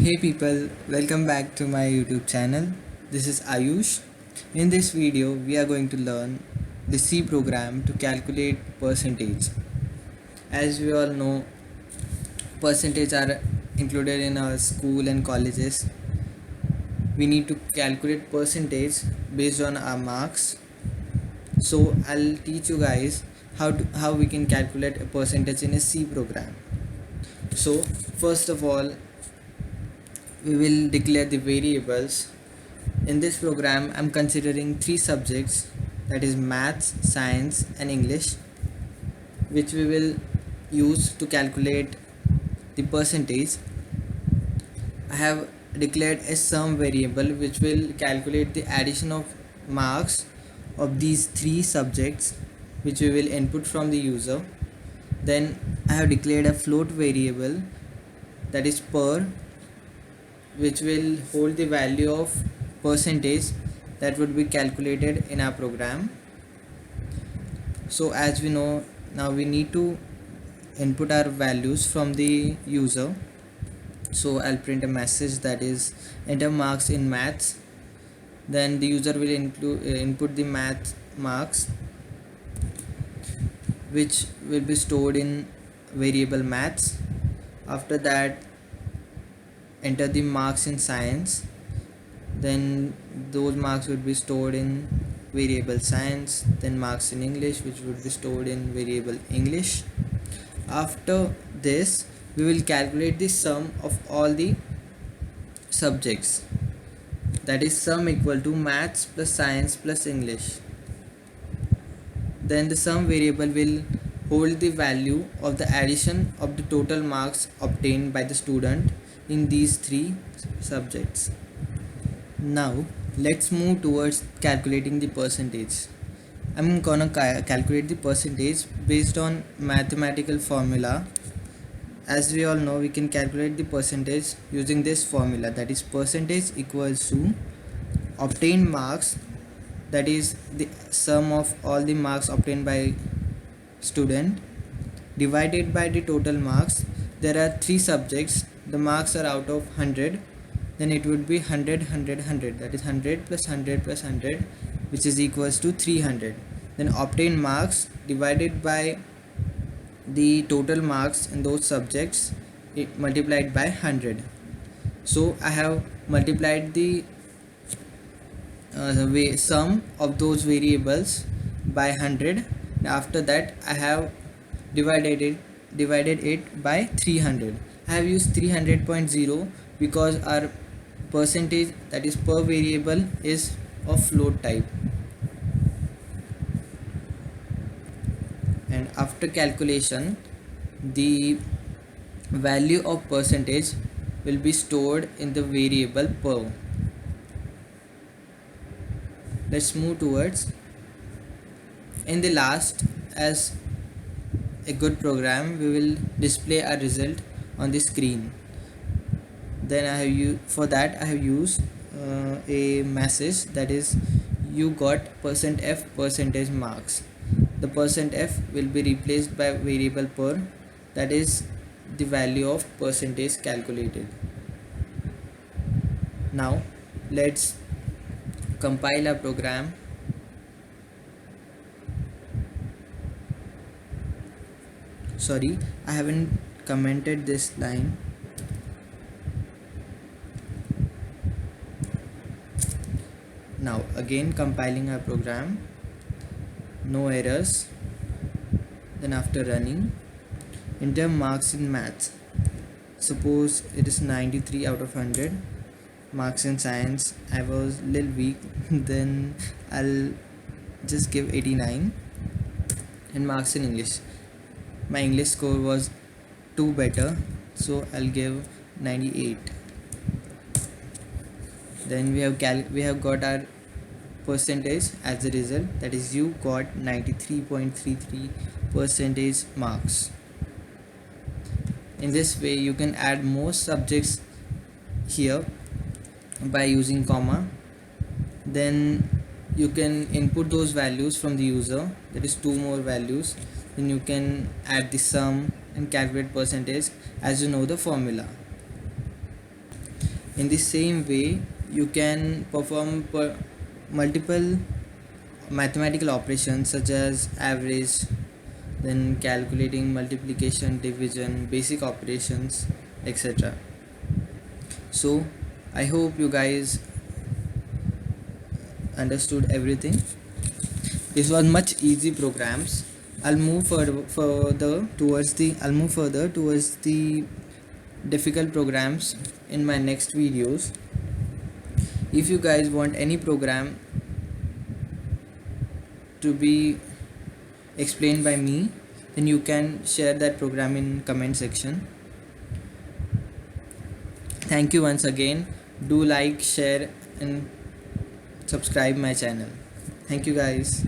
Hey people, welcome back to my YouTube channel. This is Ayush. In this video, we are going to learn the C program to calculate percentage. As we all know, percentage are included in our school and colleges. We need to calculate percentage based on our marks. So I'll teach you guys how we can calculate a percentage in a C program. So first of all, we will declare the variables. In this program, I'm considering three subjects, that is maths, science and English, which we will use to calculate the percentage. I have declared a sum variable which will calculate the addition of marks of these three subjects, which we will input from the user. Then I have declared a float variable, that is per, which will hold the value of percentage that would be calculated in our program. So as we know, now we need to input our values from the user. So I'll print a message that is enter marks in maths. Then the user will input the math marks, which will be stored in variable maths. After that, enter the marks in science. Then those marks would be stored in variable science. Then marks in English, which would be stored in variable English. After this, we will calculate the sum of all the subjects, that is sum equal to maths plus science plus English. Then the sum variable will hold the value of the addition of the total marks obtained by the student in these three subjects. Now let's move towards calculating the percentage. I'm gonna calculate the percentage based on mathematical formula. As we all know, we can calculate the percentage using this formula, that is percentage equals to obtained marks, that is the sum of all the marks obtained by student, divided by the total marks. There are three subjects, the marks are out of 100, then it would be 100 100 100, that is 100 plus 100 plus 100, which is equals to 300. Then obtained marks divided by the total marks in those subjects, it multiplied by 100. So I have multiplied the sum of those variables by 100. After that, I have divided it by 300. I have used 300.0 because our percentage, that is per variable, is of float type. And after calculation, the value of percentage will be stored in the variable per. Let's move towards, in the last, as a good program, we will display our result on the screen. Then I have used a message, that is you got %f percentage marks. The %f will be replaced by variable per, that is the value of percentage calculated. Now let's compile our program. Sorry, I haven't commented this line. Now again compiling our program, no errors. Then after running, enter marks in maths. Suppose it is 93 out of 100. Marks in science, I was little weak, then I'll just give 89. And marks in English, my English score was 2 better, so I'll give 98. Then we have got our percentage as a result, that is you got 93.33 percentage marks. In this way, you can add more subjects here by using comma. Then you can input those values from the user, that is two more values. Then you can add the sum and calculate percentage as you know the formula. In the same way, you can perform multiple mathematical operations such as average, then calculating multiplication, division, basic operations, etc. So I hope you guys understood everything. This was much easy programs. I'll move further towards the difficult programs in my next videos. If you guys want any program to be explained by me, then you can share that program in comment section. Thank you once again. Do like, share and subscribe my channel. Thank you guys.